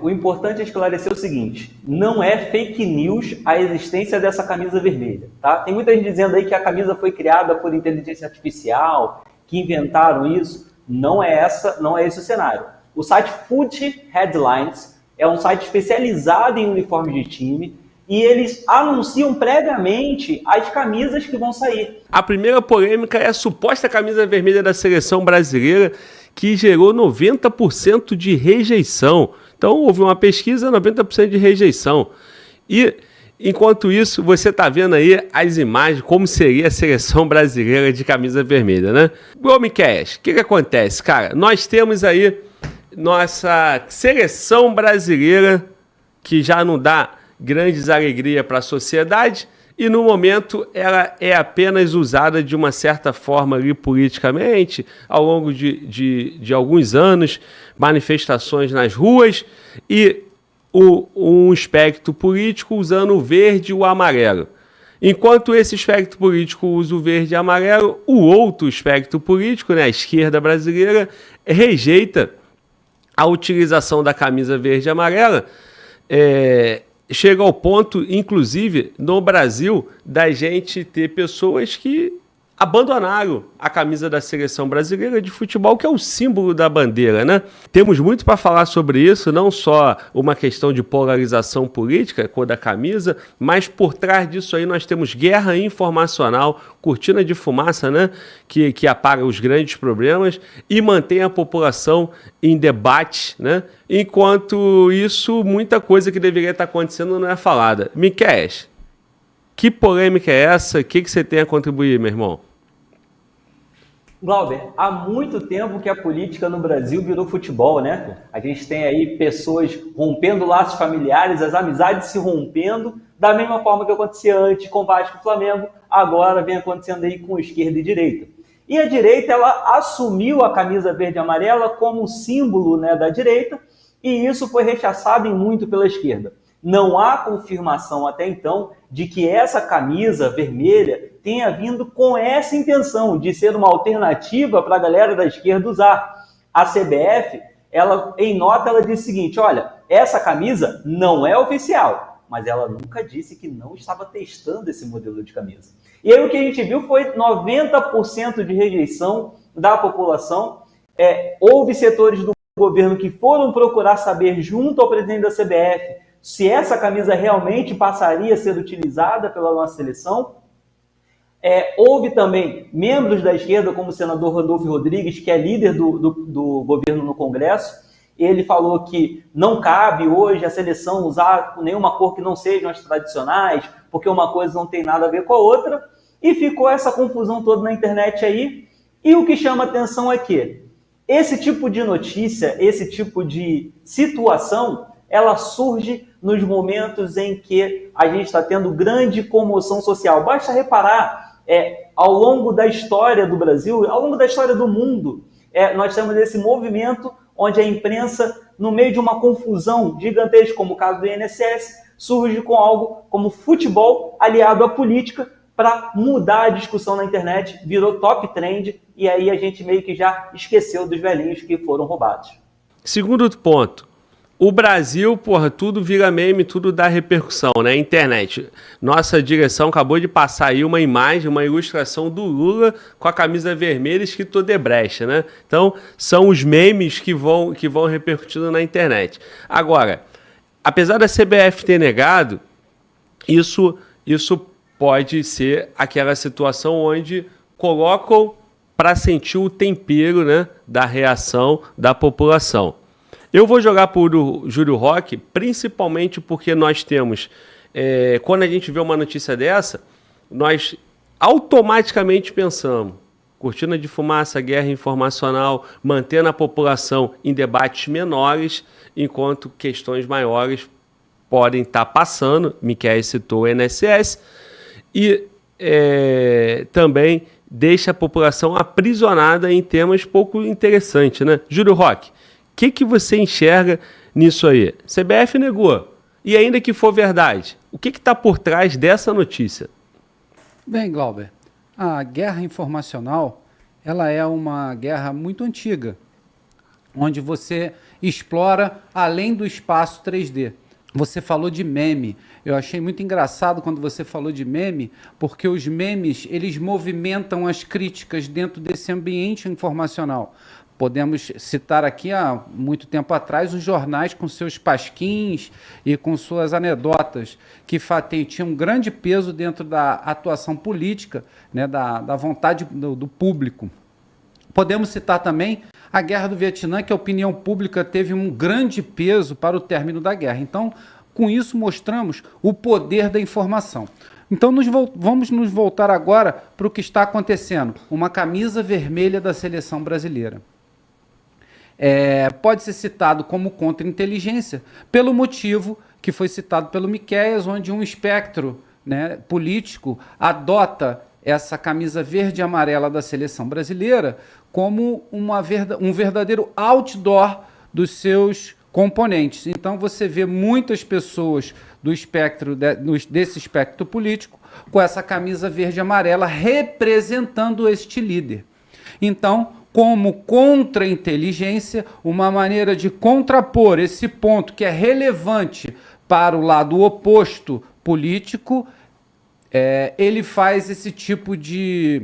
O importante é esclarecer o seguinte: não é fake news a existência dessa camisa vermelha, tá? Tem muita gente dizendo aí que a camisa foi criada por inteligência artificial, que inventaram isso. Não é esse o cenário. O site Foot Headlines é um site especializado em uniformes de time e eles anunciam previamente as camisas que vão sair. A primeira polêmica é a suposta camisa vermelha da seleção brasileira, que gerou 90% de rejeição. Então, houve uma pesquisa, 90% de rejeição. E, enquanto isso, você está vendo aí as imagens, como seria a seleção brasileira de camisa vermelha, né? Ô, Miquel, o que acontece? Cara, nós temos aí nossa seleção brasileira, que já não dá grandes alegrias para a sociedade, e no momento ela é apenas usada de uma certa forma ali politicamente, ao longo de alguns anos, manifestações nas ruas e um espectro político usando o verde e o amarelo. Enquanto esse espectro político usa o verde e amarelo, o outro espectro político, né, a esquerda brasileira, rejeita a utilização da camisa verde e amarela, chega ao ponto, inclusive, no Brasil, da gente ter pessoas que abandonaram a camisa da seleção brasileira de futebol, que é o símbolo da bandeira, né? Temos muito para falar sobre isso, não só uma questão de polarização política, cor da camisa, mas por trás disso aí nós temos guerra informacional, cortina de fumaça, né? Que apaga os grandes problemas e mantém a população em debate, né? Enquanto isso, muita coisa que deveria estar acontecendo não é falada. Miquel, que polêmica é essa? O que você tem a contribuir, meu irmão? Glauber, há muito tempo que a política no Brasil virou futebol, né? A gente tem aí pessoas rompendo laços familiares, as amizades se rompendo, da mesma forma que acontecia antes com Vasco e Flamengo, agora vem acontecendo aí com esquerda e direita. E a direita, ela assumiu a camisa verde e amarela como símbolo, né, da direita, e isso foi rechaçado em muito pela esquerda. Não há confirmação até então de que essa camisa vermelha tenha vindo com essa intenção de ser uma alternativa para a galera da esquerda usar. A CBF, em nota, ela disse o seguinte: olha, essa camisa não é oficial, mas ela nunca disse que não estava testando esse modelo de camisa. E aí o que a gente viu foi 90% de rejeição da população. Houve setores do governo que foram procurar saber junto ao presidente da CBF se essa camisa realmente passaria a ser utilizada pela nossa seleção. Houve também membros da esquerda, como o senador Randolfo Rodrigues, que é líder do governo no Congresso. Ele falou que não cabe hoje a seleção usar nenhuma cor que não sejam as tradicionais, porque uma coisa não tem nada a ver com a outra. E ficou essa confusão toda na internet aí. E o que chama atenção é que esse tipo de notícia, esse tipo de situação, ela surge nos momentos em que a gente está tendo grande comoção social. Basta reparar, ao longo da história do Brasil, ao longo da história do mundo, nós temos esse movimento onde a imprensa, no meio de uma confusão gigantesca, como o caso do INSS, surge com algo como futebol aliado à política para mudar a discussão na internet, virou top trend, e aí a gente meio que já esqueceu dos velhinhos que foram roubados. Segundo ponto, o Brasil, tudo vira meme, tudo dá repercussão, né? Internet. Nossa direção acabou de passar aí uma imagem, uma ilustração do Lula com a camisa vermelha escrito Odebrecht, né? Então, são os memes que vão repercutindo na internet. Agora, apesar da CBF ter negado, isso pode ser aquela situação onde colocam para sentir o tempero, né, da reação da população. Eu vou jogar por Júlio Roque, principalmente porque nós temos, quando a gente vê uma notícia dessa, nós automaticamente pensamos, cortina de fumaça, guerra informacional, mantendo a população em debates menores, enquanto questões maiores podem estar passando. Miquel citou o INSS, e também deixa a população aprisionada em temas pouco interessantes, né? Júlio Roque, o que você enxerga nisso aí? CBF negou. E ainda que for verdade, o que está por trás dessa notícia? Bem, Glauber, a guerra informacional ela é uma guerra muito antiga, onde você explora além do espaço 3D. Você falou de meme. Eu achei muito engraçado quando você falou de meme, porque os memes, eles movimentam as críticas dentro desse ambiente informacional. Podemos citar aqui, há muito tempo atrás, os jornais com seus pasquins e com suas anedotas, que tinham um grande peso dentro da atuação política, né, da vontade do público. Podemos citar também a Guerra do Vietnã, que a opinião pública teve um grande peso para o término da guerra. Então, com isso, mostramos o poder da informação. Então, vamos nos voltar agora para o que está acontecendo. Uma camisa vermelha da seleção brasileira. Pode ser citado como contra-inteligência pelo motivo que foi citado pelo Miqueias, onde um espectro, né, político adota essa camisa verde e amarela da seleção brasileira como um verdadeiro outdoor dos seus componentes. Então você vê muitas pessoas do espectro desse espectro político com essa camisa verde e amarela representando este líder. Então, como contra-inteligência, uma maneira de contrapor esse ponto que é relevante para o lado oposto político, ele faz esse tipo de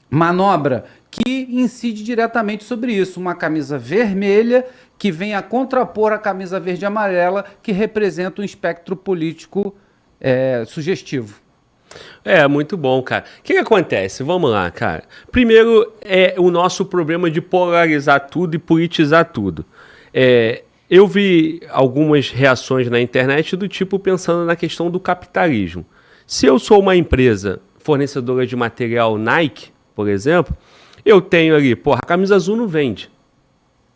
manobra que incide diretamente sobre isso. Uma camisa vermelha que vem a contrapor a camisa verde e amarela, que representa um espectro político sugestivo. Muito bom, cara. O que acontece? Vamos lá, cara. Primeiro, o nosso problema de polarizar tudo e politizar tudo. Eu vi algumas reações na internet do tipo pensando na questão do capitalismo. Se eu sou uma empresa fornecedora de material Nike, por exemplo, eu tenho ali, a camisa azul não vende.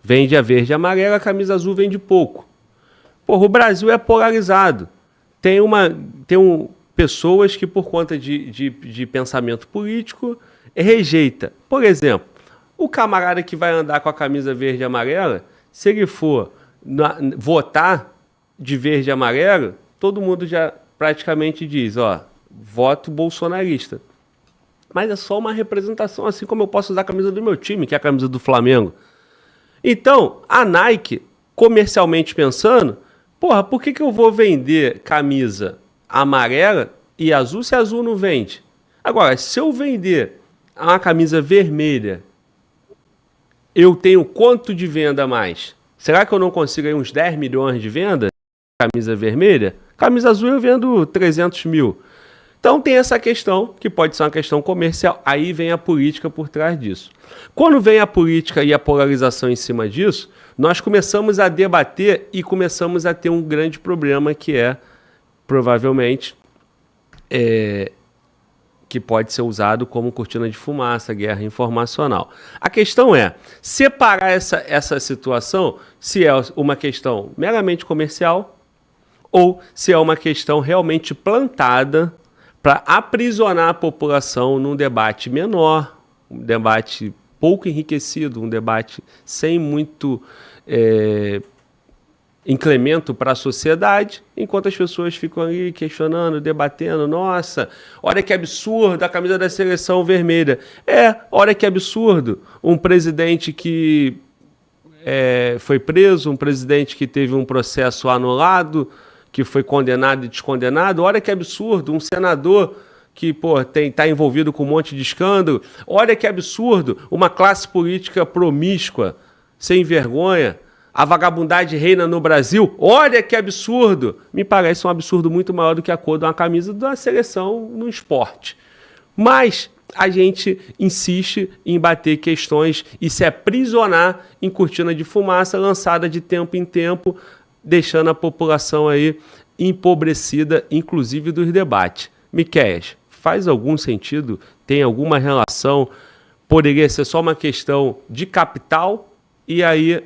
Vende a verde e a amarela, a camisa azul vende pouco. O Brasil é polarizado. Tem pessoas que, por conta de pensamento político, rejeita. Por exemplo, o camarada que vai andar com a camisa verde e amarela, se ele for votar de verde e amarelo, todo mundo já praticamente diz, voto bolsonarista. Mas é só uma representação, assim como eu posso usar a camisa do meu time, que é a camisa do Flamengo. Então, a Nike, comercialmente pensando, por que eu vou vender camisa amarela e azul se azul não vende? Agora, se eu vender uma camisa vermelha, eu tenho quanto de venda a mais? Será que eu não consigo aí uns 10 milhões de vendas? Camisa vermelha? Camisa azul eu vendo 300 mil. Então tem essa questão, que pode ser uma questão comercial. Aí vem a política por trás disso. Quando vem a política e a polarização em cima disso, nós começamos a debater e começamos a ter um grande problema que provavelmente, que pode ser usado como cortina de fumaça, guerra informacional. A questão é separar essa situação, se é uma questão meramente comercial ou se é uma questão realmente plantada para aprisionar a população num debate menor, um debate pouco enriquecido, um debate sem muito incremento para a sociedade, enquanto as pessoas ficam ali questionando, debatendo, nossa, olha que absurdo a camisa da seleção vermelha. Olha que absurdo um presidente que foi preso, um presidente que teve um processo anulado, que foi condenado e descondenado. Olha que absurdo um senador que está envolvido com um monte de escândalo. Olha que absurdo uma classe política promíscua, sem vergonha. A vagabundagem reina no Brasil. Olha que absurdo. Me parece um absurdo muito maior do que a cor de uma camisa da seleção no esporte. Mas a gente insiste em bater questões e se aprisionar em cortina de fumaça lançada de tempo em tempo, deixando a população aí empobrecida, inclusive dos debates. Miqueias, faz algum sentido? Tem alguma relação? Poderia ser só uma questão de capital e aí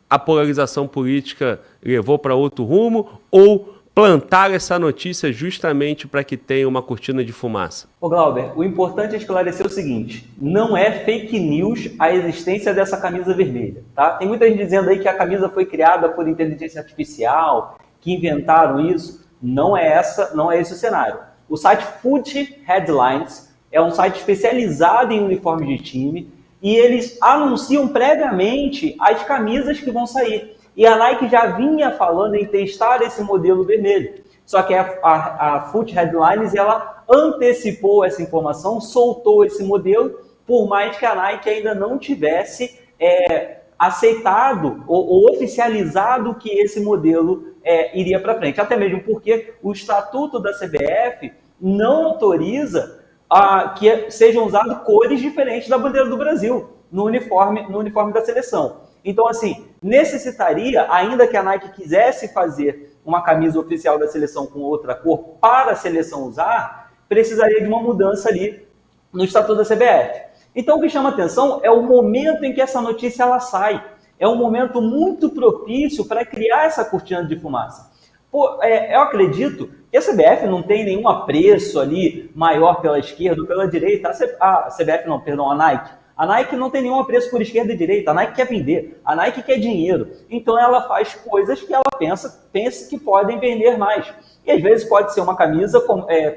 a polarização política levou para outro rumo, ou plantar essa notícia justamente para que tenha uma cortina de fumaça? Glauber, o importante é esclarecer o seguinte, não é fake news a existência dessa camisa vermelha, tá? Tem muita gente dizendo aí que a camisa foi criada por inteligência artificial, que inventaram isso. Não é esse o cenário. O site Foot Headlines é um site especializado em uniformes de time, e eles anunciam previamente as camisas que vão sair. E a Nike já vinha falando em testar esse modelo vermelho. Só que a Foot Headlines, ela antecipou essa informação, soltou esse modelo, por mais que a Nike ainda não tivesse aceitado ou oficializado que esse modelo iria para frente. Até mesmo porque o estatuto da CBF não autoriza que sejam usadas cores diferentes da bandeira do Brasil no uniforme da seleção. Então, assim, necessitaria, ainda que a Nike quisesse fazer uma camisa oficial da seleção com outra cor para a seleção usar, precisaria de uma mudança ali no estatuto da CBF. Então, o que chama atenção é o momento em que essa notícia ela sai. É um momento muito propício para criar essa cortina de fumaça. Eu acredito que a CBF não tem nenhum apreço ali maior pela esquerda ou pela direita. A Nike. A Nike não tem nenhum apreço por esquerda e direita. A Nike quer vender. A Nike quer dinheiro. Então ela faz coisas que ela pensa que podem vender mais. E às vezes pode ser uma camisa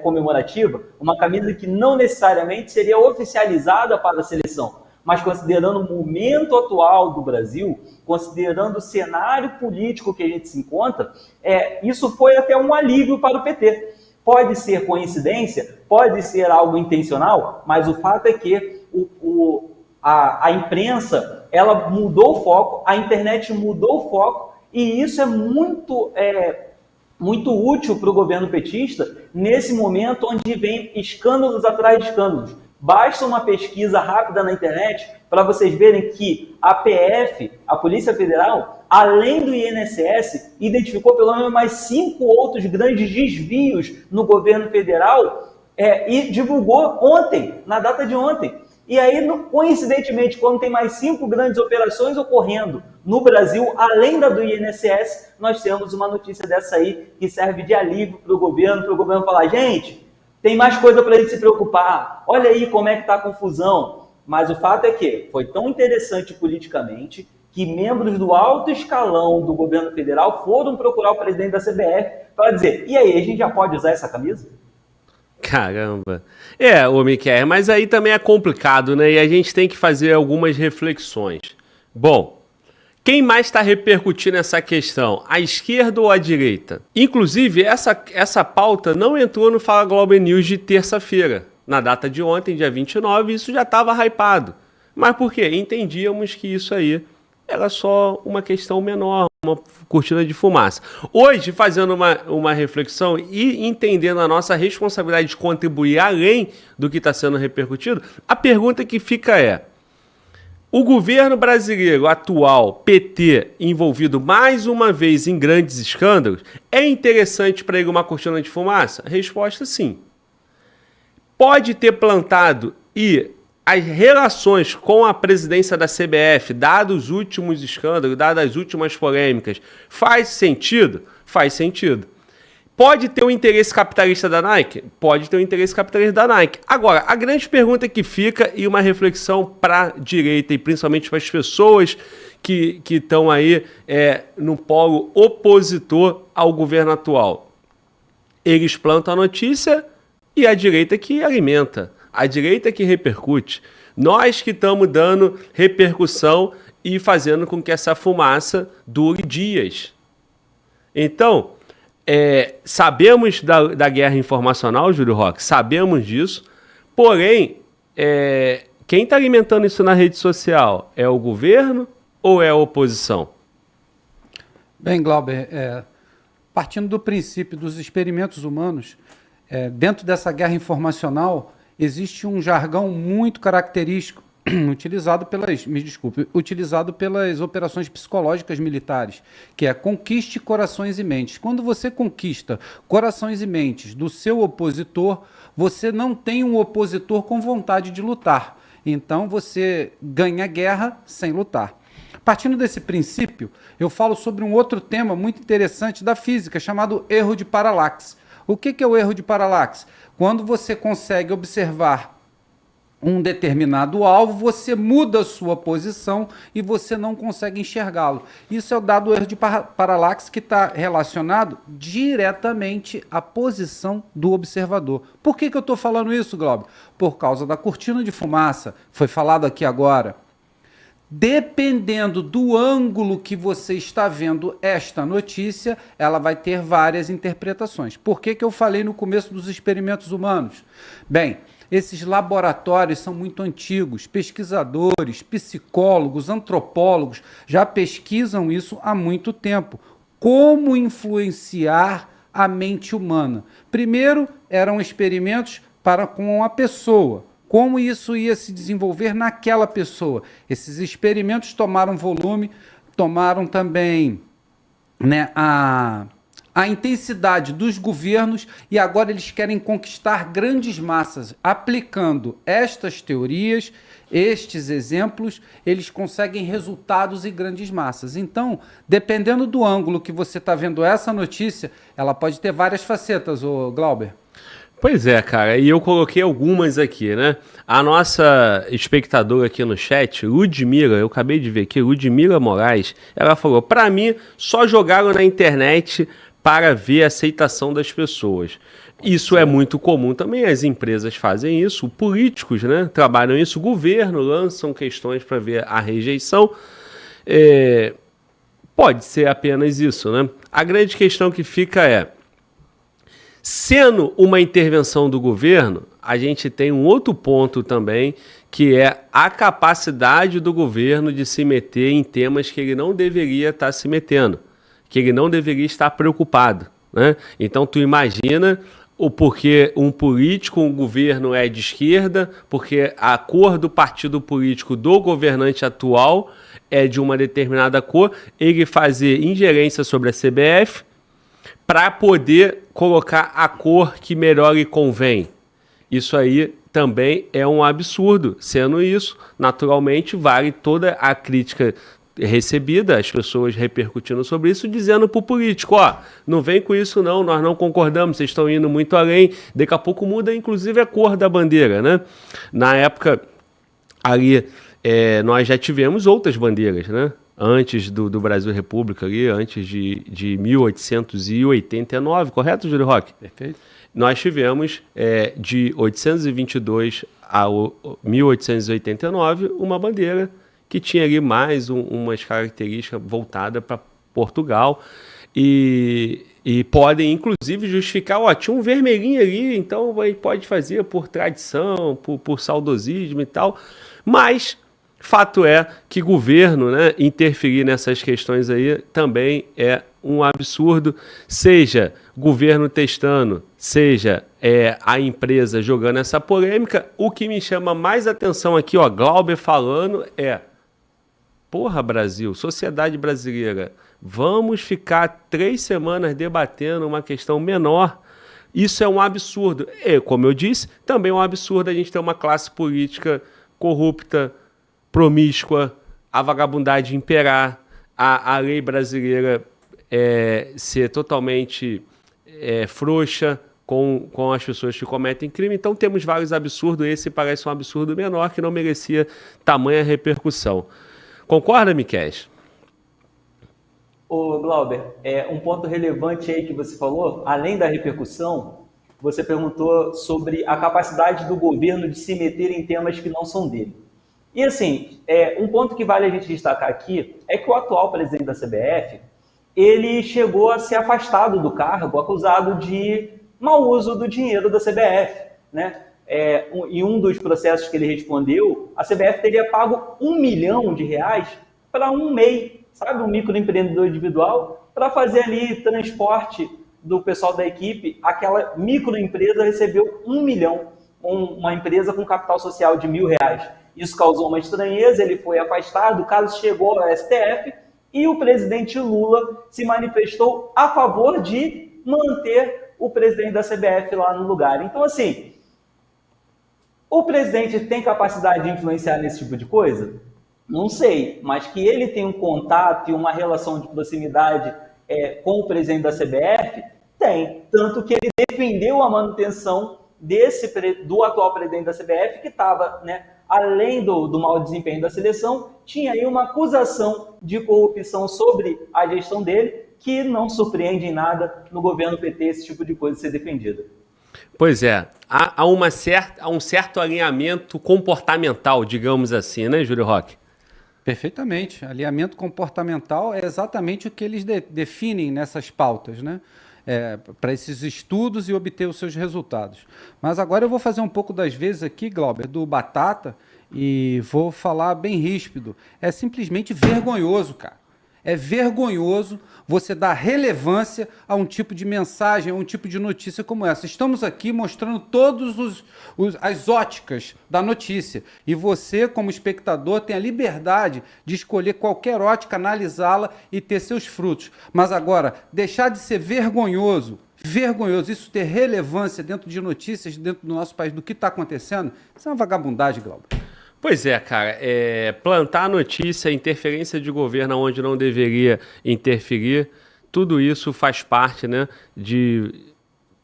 comemorativa, uma camisa que não necessariamente seria oficializada para a seleção. Mas considerando o momento atual do Brasil, considerando o cenário político que a gente se encontra, isso foi até um alívio para o PT. Pode ser coincidência, pode ser algo intencional, mas o fato é que a imprensa ela mudou o foco, a internet mudou o foco, e isso é muito útil para o governo petista nesse momento onde vem escândalos atrás de escândalos. Basta uma pesquisa rápida na internet para vocês verem que a PF, a Polícia Federal, além do INSS, identificou pelo menos mais 5 outros grandes desvios no governo federal e divulgou ontem, na data de ontem. E aí, coincidentemente, quando tem mais 5 grandes operações ocorrendo no Brasil, além da do INSS, nós temos uma notícia dessa aí que serve de alívio para o governo falar, gente, tem mais coisa para ele se preocupar, olha aí como é que está a confusão. Mas o fato é que foi tão interessante politicamente que membros do alto escalão do governo federal foram procurar o presidente da CBF para dizer, e aí, a gente já pode usar essa camisa? Caramba. Ô Miquel, mas aí também é complicado, né? E a gente tem que fazer algumas reflexões. Bom, quem mais está repercutindo essa questão? A esquerda ou a direita? Inclusive, essa pauta não entrou no Fala Global News de terça-feira. Na data de ontem, dia 29, isso já estava hypado. Mas por quê? Entendíamos que isso aí era só uma questão menor, uma cortina de fumaça. Hoje, fazendo uma reflexão e entendendo a nossa responsabilidade de contribuir além do que está sendo repercutido, a pergunta que fica é: o governo brasileiro atual, PT, envolvido mais uma vez em grandes escândalos, é interessante para ele uma cortina de fumaça? Resposta: sim. Pode ter plantado e as relações com a presidência da CBF, dados os últimos escândalos, dadas as últimas polêmicas, faz sentido? Faz sentido. Pode ter um interesse capitalista da Nike? Pode ter um interesse capitalista da Nike. Agora, a grande pergunta que fica, e uma reflexão para a direita, e principalmente para as pessoas que estão aí no polo opositor ao governo atual. Eles plantam a notícia e a direita que alimenta. A direita que repercute, nós que estamos dando repercussão e fazendo com que essa fumaça dure dias. Então, sabemos da guerra informacional, Júlio Roque, sabemos disso, porém, quem está alimentando isso na rede social é o governo ou é a oposição? Bem, Glauber, partindo do princípio dos experimentos humanos, dentro dessa guerra informacional, existe um jargão muito característico utilizado pelas operações psicológicas militares, que é conquiste corações e mentes. Quando você conquista corações e mentes do seu opositor, você não tem um opositor com vontade de lutar. Então você ganha guerra sem lutar. Partindo desse princípio, eu falo sobre um outro tema muito interessante da física, chamado erro de paralaxe. O que é o erro de paralaxe? Quando você consegue observar um determinado alvo, você muda a sua posição e você não consegue enxergá-lo. Isso é o dado erro de paralaxe que está relacionado diretamente à posição do observador. Por que eu estou falando isso, Glauber? Por causa da cortina de fumaça, foi falado aqui agora. Dependendo do ângulo que você está vendo esta notícia, ela vai ter várias interpretações. Por que eu falei no começo dos experimentos humanos? Bem, esses laboratórios são muito antigos, pesquisadores, psicólogos, antropólogos já pesquisam isso há muito tempo. Como influenciar a mente humana? Primeiro, eram experimentos com a pessoa. Como isso ia se desenvolver naquela pessoa. Esses experimentos tomaram volume, tomaram também, né, a intensidade dos governos e agora eles querem conquistar grandes massas. Aplicando estas teorias, estes exemplos, eles conseguem resultados e grandes massas. Então, dependendo do ângulo que você está vendo essa notícia, ela pode ter várias facetas, ô Glauber. Pois é, cara, e eu coloquei algumas aqui, né? A nossa espectadora aqui no chat, Ludmila, eu acabei de ver aqui, Ludmila Moraes, ela falou, para mim, só jogaram na internet para ver a aceitação das pessoas. Isso é muito comum também, as empresas fazem isso, políticos, né, trabalham isso, o governo lançam questões para ver a rejeição. Pode ser apenas isso, né? A grande questão que fica é, sendo uma intervenção do governo, a gente tem um outro ponto também, que é a capacidade do governo de se meter em temas que ele não deveria estar se metendo, que ele não deveria estar preocupado, né? Então, tu imagina o porquê um político, um governo é de esquerda, porque a cor do partido político do governante atual é de uma determinada cor, ele fazer ingerência sobre a CBF, para poder colocar a cor que melhor lhe convém. Isso aí também é um absurdo. Sendo isso, naturalmente, vale toda a crítica recebida, as pessoas repercutindo sobre isso, dizendo para o político, não vem com isso não, nós não concordamos, vocês estão indo muito além. Daqui a pouco muda, inclusive, a cor da bandeira, né? Na época, ali, nós já tivemos outras bandeiras, né? Antes do Brasil República, ali, antes de 1889, correto, Júlio Roque? Perfeito. Nós tivemos, de 822 a 1889, uma bandeira que tinha ali mais umas características voltadas para Portugal e podem, inclusive, justificar, tinha um vermelhinho ali, então pode fazer por tradição, por saudosismo e tal, mas fato é que governo, né, interferir nessas questões aí também é um absurdo, seja governo testando, seja a empresa jogando essa polêmica. O que me chama mais atenção aqui, Glauber falando porra, Brasil, sociedade brasileira, vamos ficar 3 semanas debatendo uma questão menor. Isso é um absurdo. Como eu disse, também é um absurdo a gente ter uma classe política corrupta, promíscua, a vagabundagem imperar, a lei brasileira ser totalmente frouxa com as pessoas que cometem crime. Então temos vários absurdos, esse parece um absurdo menor que não merecia tamanha repercussão. Concorda, Miquel? Ô, Glauber, um ponto relevante aí que você falou, além da repercussão, você perguntou sobre a capacidade do governo de se meter em temas que não são dele. E assim, um ponto que vale a gente destacar aqui é que o atual presidente da CBF, ele chegou a ser afastado do cargo, acusado de mau uso do dinheiro da CBF, né? Em um dos processos que ele respondeu, a CBF teria pago R$1 milhão para um MEI, sabe, um microempreendedor individual, para fazer ali transporte do pessoal da equipe. Aquela microempresa recebeu R$1 milhão, uma empresa com capital social de R$1.000. Isso causou uma estranheza, ele foi afastado, o caso chegou ao STF e o presidente Lula se manifestou a favor de manter o presidente da CBF lá no lugar. Então, assim, o presidente tem capacidade de influenciar nesse tipo de coisa? Não sei, mas que ele tem um contato e uma relação de proximidade com o presidente da CBF, tem. Tanto que ele defendeu a manutenção do atual presidente da CBF, que estava, né, além do mau desempenho da seleção, tinha aí uma acusação de corrupção sobre a gestão dele, que não surpreende em nada no governo PT esse tipo de coisa ser defendida. Pois é, há um certo alinhamento comportamental, digamos assim, né, Júlio Roque? Perfeitamente. Alinhamento comportamental é exatamente o que eles definem nessas pautas, né? Para esses estudos e obter os seus resultados. Mas agora eu vou fazer um pouco das vezes aqui, Glauber, do Batata, e vou falar bem ríspido. É simplesmente vergonhoso, cara. É vergonhoso você dar relevância a um tipo de mensagem, a um tipo de notícia como essa. Estamos aqui mostrando todas as óticas da notícia. E você, como espectador, tem a liberdade de escolher qualquer ótica, analisá-la e ter seus frutos. Mas agora, deixar de ser vergonhoso, isso ter relevância dentro de notícias, dentro do nosso país, do que está acontecendo, isso é uma vagabundagem, Glauber. Pois é, cara, plantar notícia, interferência de governo onde não deveria interferir, tudo isso faz parte, né, de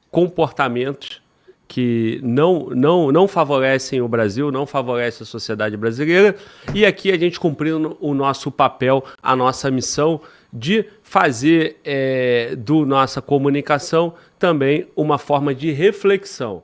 comportamentos que não favorecem o Brasil, não favorecem a sociedade brasileira, e aqui a gente cumprindo o nosso papel, a nossa missão de fazer do nossa comunicação também uma forma de reflexão.